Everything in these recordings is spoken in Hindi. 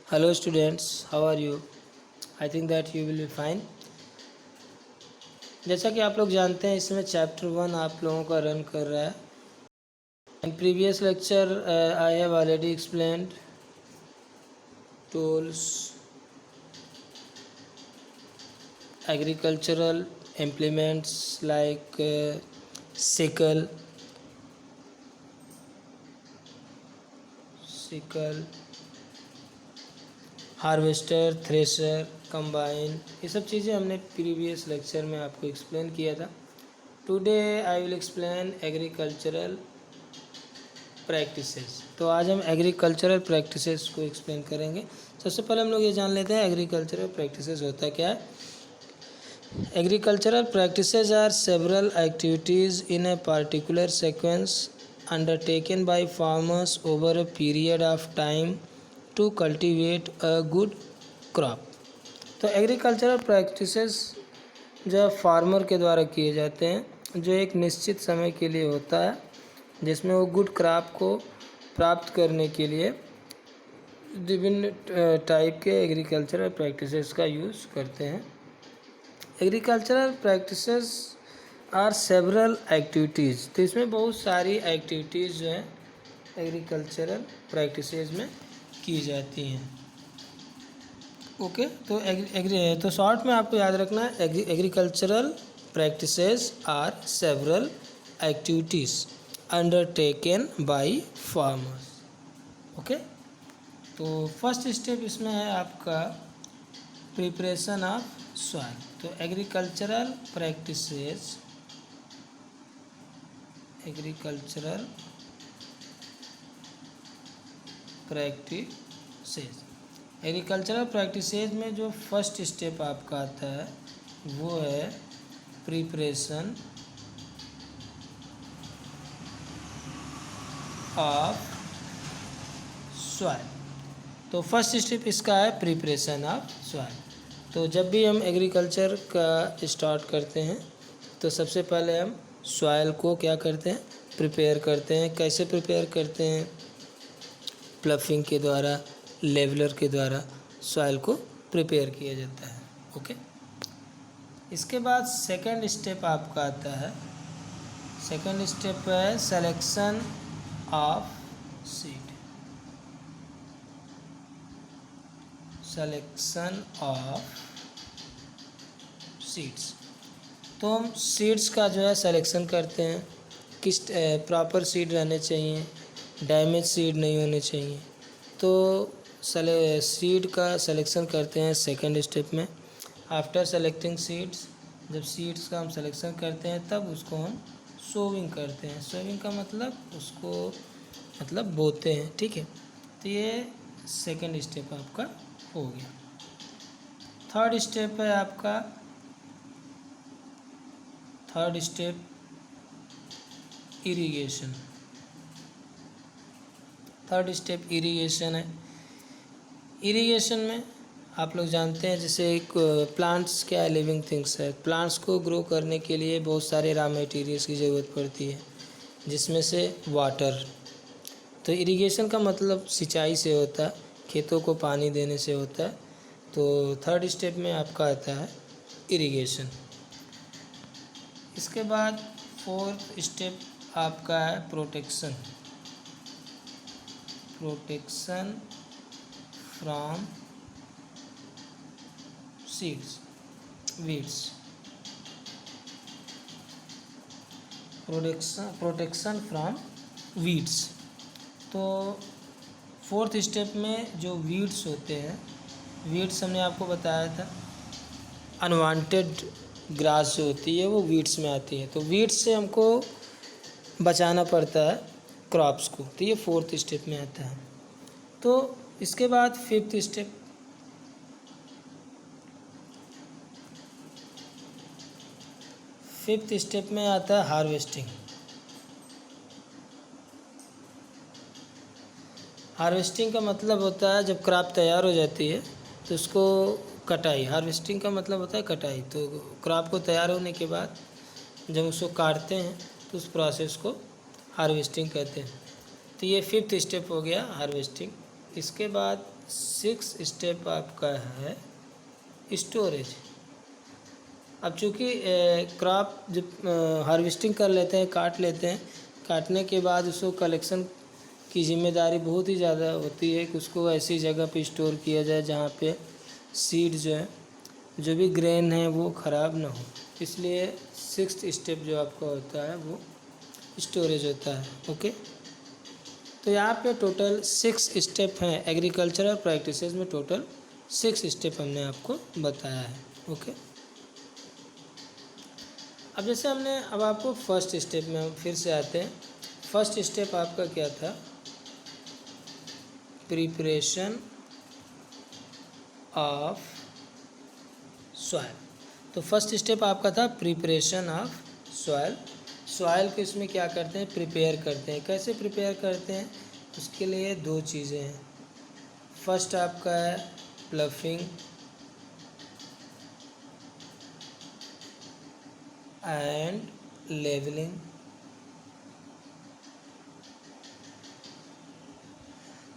Hello students, how are you? I think that you will be fine. जैसा कि आप लोग जानते हैं इसमें चैप्टर 1 आप लोगों का रन कर रहा है. In previous lecture I have already explained tools, agricultural implements like sickle, harvester, thresher, combine, ये सब चीज़ें हमने प्रीवियस लेक्चर में आपको एक्सप्लेन किया था. Today I will explain agricultural practices. तो आज हम एग्रीकल्चरल प्रैक्टिसेस को एक्सप्लेन करेंगे. सबसे पहले हम लोग ये जान लेते हैं एग्रीकल्चरल प्रैक्टिसेस होता क्या है. Agricultural practices are several activities in a particular sequence undertaken by farmers over a period of time to cultivate a good crop. तो एग्रीकल्चरल प्रैक्टिसेस जो फार्मर के द्वारा किए जाते हैं जो एक निश्चित समय के लिए होता है जिसमें वो गुड क्रॉप को प्राप्त करने के लिए विभिन्न टाइप के एग्रीकल्चरल प्रैक्टिसेस का यूज़ करते हैं. Agricultural practices are several activities. तो इसमें बहुत सारी एक्टिविटीज़ जो हैं एग्रीकल्चरल प्रैक्टिसेस में की जाती हैं. ओके. तो शॉर्ट में आपको याद रखना है agricultural practices are several activities undertaken by farmers. Okay. तो फर्स्ट स्टेप इसमें है आपका प्रिपरेशन ऑफ सॉइल. तो एग्रीकल्चरल प्रैक्टिसेस एग्रीकल्चरल प्रैक्टिसेस में जो फर्स्ट स्टेप आपका आता है वो है प्रिपरेशन ऑफ सॉइल. तो फर्स्ट स्टेप इसका है प्रिपरेशन ऑफ सॉइल. तो जब भी हम एग्रीकल्चर का स्टार्ट करते हैं तो सबसे पहले हम सॉइल को क्या करते हैं, प्रिपेयर करते हैं. कैसे प्रिपेयर करते हैं? प्लफिंग के द्वारा, लेवलर के द्वारा सॉइल को प्रिपेयर किया जाता है. ओके. इसके बाद सेकंड स्टेप आपका आता है. सेकंड स्टेप है selection of seed. Selection of seeds. तो हम सीड्स का जो है सिलेक्शन करते हैं. किस प्रॉपर सीड रहने चाहिए, डैमेज सीड नहीं होने चाहिए. तो सीड का सिलेक्शन करते हैं सेकंड स्टेप में. आफ्टर सेलेक्टिंग सीड्स, जब सीड्स का हम सिलेक्शन करते हैं तब उसको हम सोविंग करते हैं. सोविंग का मतलब बोते हैं. ठीक है. तो ये सेकंड स्टेप आपका हो गया. थर्ड स्टेप है आपका इरिगेशन. थर्ड स्टेप इरिगेशन है. इरिगेशन में आप लोग जानते हैं जैसे एक प्लांट्स क्या है, लिविंग थिंग्स है. प्लांट्स को ग्रो करने के लिए बहुत सारे रॉ मटेरियल्स की ज़रूरत पड़ती है जिसमें से वाटर. तो इरिगेशन का मतलब सिंचाई से होता है, खेतों को पानी देने से होता है. तो थर्ड स्टेप में आपका आता है इरिगेशन. इसके बाद फोर्थ स्टेप आपका है protection from seeds, weeds. Protection from weeds. तो फोर्थ स्टेप में जो वीड्स होते हैं, वीड्स हमने आपको बताया था अनवांटेड ग्रास जो होती है वो वीड्स में आती है. तो वीड्स से हमको बचाना पड़ता है क्रॉप्स को. तो ये फोर्थ स्टेप में आता है. तो इसके बाद फिफ्थ स्टेप में आता है हार्वेस्टिंग. हार्वेस्टिंग का मतलब होता है जब क्रॉप तैयार हो जाती है तो उसको कटाई. हार्वेस्टिंग का मतलब होता है कटाई. तो क्रॉप को तैयार होने के बाद जब उसको काटते हैं तो उस प्रोसेस को हार्वेस्टिंग कहते हैं. तो ये फिफ्थ स्टेप हो गया हार्वेस्टिंग. इसके बाद सिक्स स्टेप आपका है स्टोरेज। अब चूँकि क्रॉप जब हार्वेस्टिंग कर लेते हैं, काट लेते हैं, काटने के बाद उसको कलेक्शन की जिम्मेदारी बहुत ही ज़्यादा होती है कि उसको ऐसी जगह पे स्टोर किया जाए जहाँ पे सीड जो है, जो भी ग्रेन है वो ख़राब ना हो। इसलिए सिक्स्थ स्टेप जो आपका होता है वो स्टोरेज होता है। ओके, तो यहाँ पे टोटल 6 स्टेप हैं। एग्रीकल्चरल प्रैक्टिसेस में टोटल 6 स्टेप हमने आपको बताया है। ओके, अब जैसे हमने अब आपको फर्स्ट स्टेप में हम फिर से आते हैं। फर्स्ट स्टेप आपका क्या था? Preparation of soil. तो फर्स्ट स्टेप आपका था प्रिपरेशन ऑफ सॉइल। सॉइल को इसमें क्या करते हैं? प्रिपेयर करते हैं। कैसे प्रिपेयर करते हैं? उसके लिए दो चीज़ें हैं। फर्स्ट आपका है प्लफिंग एंड लेवलिंग।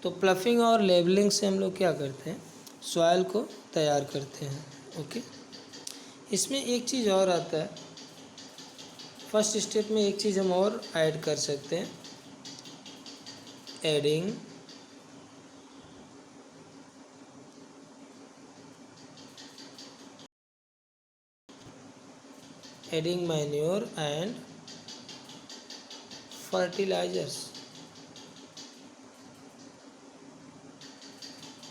तो प्लफिंग और लेवलिंग से हम लोग क्या करते हैं? सॉइल को तैयार करते हैं। ओके, इसमें एक चीज़ और आता है। फर्स्ट स्टेप में एक चीज़ हम और ऐड कर सकते हैं, एडिंग मैन्योर एंड फर्टिलाइजर्स।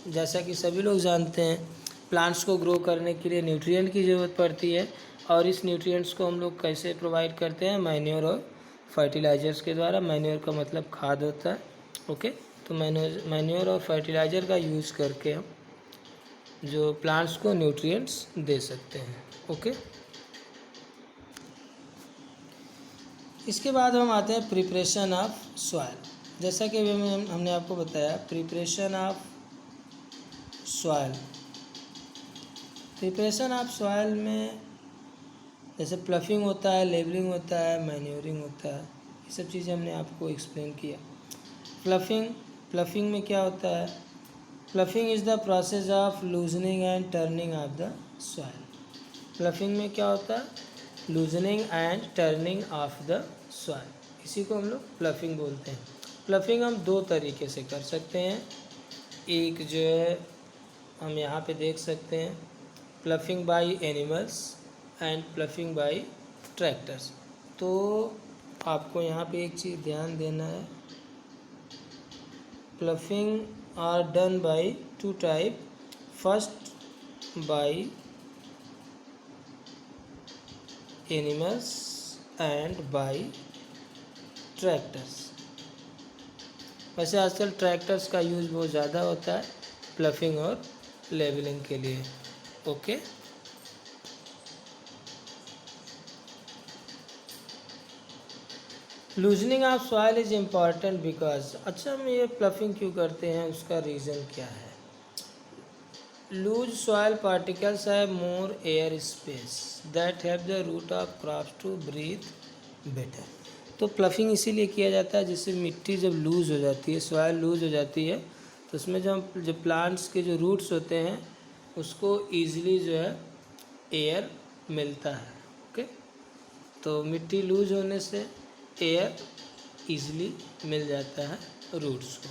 जैसा कि सभी लोग जानते हैं, प्लांट्स को ग्रो करने के लिए न्यूट्रिएंट की ज़रूरत पड़ती है, और इस न्यूट्रिएंट्स को हम लोग कैसे प्रोवाइड करते हैं? मैन्योर और फर्टिलाइजर्स के द्वारा। मैन्योर का मतलब खाद होता है। ओके, तो मैन्योर और फर्टिलाइज़र का यूज़ करके हम जो प्लांट्स को न्यूट्रिएंट्स दे सकते हैं। ओके, इसके बाद हम आते हैं प्रिपरेशन ऑफ सॉइल। जैसा कि हमने आपको बताया, preparation of soil. Preparation of soil में जैसे प्लफिंग होता है, लेबलिंग होता है, मैन्योरिंग होता है, ये सब चीज़ें हमने आपको एक्सप्लेन किया। प्लफिंग में क्या होता है? Ploughing is the process of loosening and turning of the soil. Ploughing में क्या होता है? Loosening and turning of the soil. इसी को हम लोग प्लफिंग बोलते हैं। प्लफिंग हम दो तरीके से कर सकते हैं। एक जो है हम यहाँ पे देख सकते हैं, ploughing by animals and ploughing by tractors. तो आपको यहाँ पे एक चीज़ ध्यान देना है, ploughing are done by two type. First by animals and by tractors. वैसे आजकल ट्रैक्टर्स का यूज़ बहुत ज़्यादा होता है प्लफिंग और लेवलिंग के लिए। Okay, loosening of soil is important because, अच्छा हम ये प्लफिंग क्यों करते हैं, उसका रीज़न क्या है? Loose soil particles have more air space that have the root of crops to breathe better. तो प्लफिंग इसीलिए किया जाता है जिससे मिट्टी जब लूज़ हो जाती है, सॉइल लूज़ हो जाती है, तो उसमें जो प्लांट्स के जो रूट्स होते हैं उसको ईजिली जो है एयर मिलता है। ओके, तो मिट्टी लूज होने से एयर ईजिली मिल जाता है रूट्स को।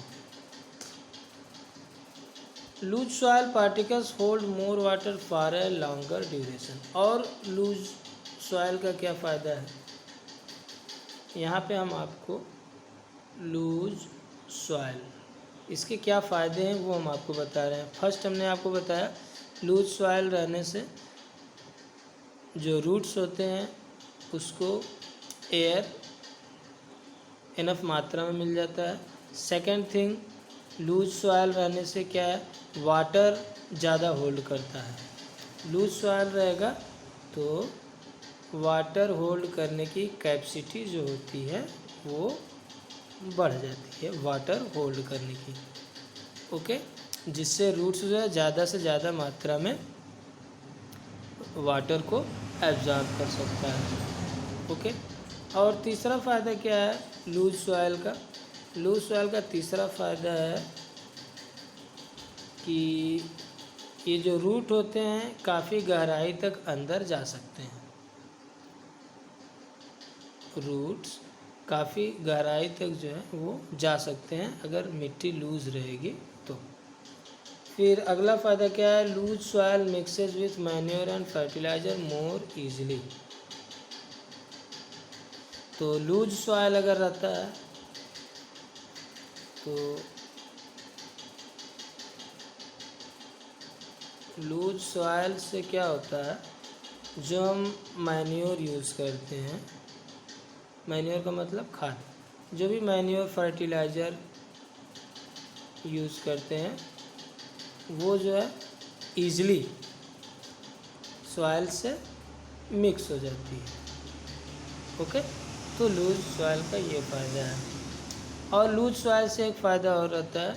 Loose soil particles hold more water for a longer duration. और लूज सॉइल का क्या फ़ायदा है? यहाँ पे हम आपको लूज सॉइल, इसके क्या फ़ायदे हैं वो हम आपको बता रहे हैं। फर्स्ट हमने आपको बताया लूज सॉइल रहने से जो रूट्स होते हैं उसको एयर इनफ मात्रा में मिल जाता है। सेकेंड थिंग, लूज सॉइल रहने से क्या है, वाटर ज़्यादा होल्ड करता है। लूज सॉइल रहेगा तो वाटर होल्ड करने की कैपेसिटी जो होती है वो बढ़ जाती है, वाटर होल्ड करने की। ओके, जिससे रूट्स जो है ज़्यादा से ज़्यादा मात्रा में वाटर को एब्जॉर्ब कर सकता है। ओके, और तीसरा फ़ायदा क्या है लूज सॉइल का? लूज सॉइल का तीसरा फ़ायदा है कि ये जो रूट होते हैं काफ़ी गहराई तक अंदर जा सकते हैं। रूट्स काफ़ी गहराई तक जो है वो जा सकते हैं अगर मिट्टी लूज़ रहेगी तो। फिर अगला फ़ायदा क्या है, loose soil mixes with manure and fertiliser more easily. तो लूज सॉयल अगर रहता है तो लूज सॉयल से क्या होता है, जो हम मैन्योर यूज़ करते हैं, मैन्योर का मतलब खाद, जो भी मैन्योर फर्टिलाइज़र यूज़ करते हैं वो जो है ईज़िली सॉइल से मिक्स हो जाती है। ओके, तो लूज सॉइल का ये फ़ायदा है। और लूज सॉइल से एक फ़ायदा और रहता है,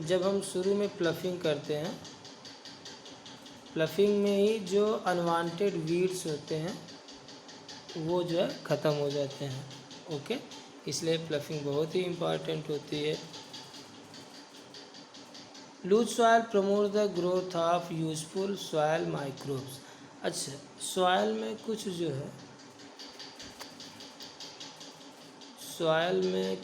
जब हम शुरू में प्लफिंग करते हैं, प्लफिंग में ही जो अनवांटेड वीड्स होते हैं वो जो है ख़त्म हो जाते हैं। ओके, इसलिए प्लफिंग बहुत ही इम्पॉर्टेंट होती है। Loose soil promote the growth of useful soil microbes. अच्छा, सॉइल में कुछ जो है, सॉइल में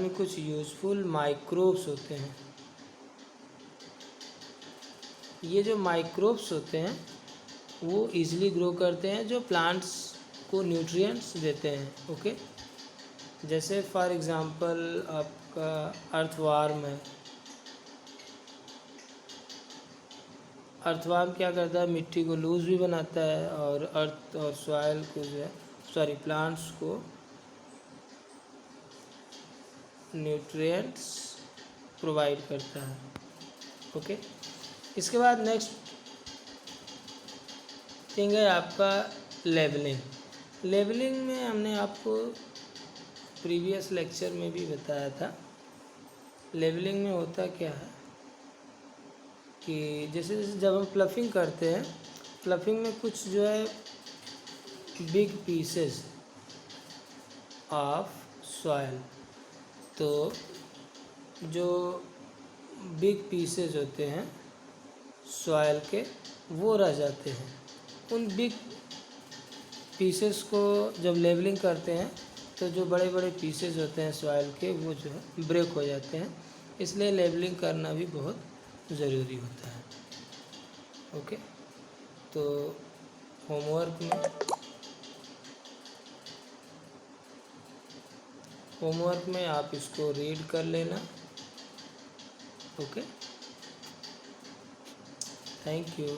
कुछ यूजफुल माइक्रोब्स होते हैं। ये जो माइक्रोब्स होते हैं वो इजीली ग्रो करते हैं, जो प्लांट्स को न्यूट्रिएंट्स देते हैं। ओके, जैसे फॉर एग्ज़ाम्पल आपका अर्थवार्म है। अर्थवार्म क्या करता है, मिट्टी को लूज़ भी बनाता है और अर्थ और सॉइल को जो है प्लांट्स को न्यूट्रिएंट्स प्रोवाइड करता है। ओके, इसके बाद नेक्स्ट थिंग है आपका लेवलिंग। लेवलिंग में हमने आपको प्रीवियस लेक्चर में भी बताया था। लेवलिंग में होता क्या है कि जैसे जैसे जब हम प्लफिंग करते हैं, प्लफिंग में कुछ जो है बिग पीसेस ऑफ सॉइल, तो जो बिग पीसेस होते हैं सॉइल के वो रह जाते हैं। उन बिग पीसेस को जब लेवलिंग करते हैं तो जो बड़े बड़े पीसेस होते हैं सॉइल के वो जो है ब्रेक हो जाते हैं, इसलिए लेवलिंग करना भी बहुत ज़रूरी होता है। ओके, तो होमवर्क में आप इसको रीड कर लेना। Okay, thank you.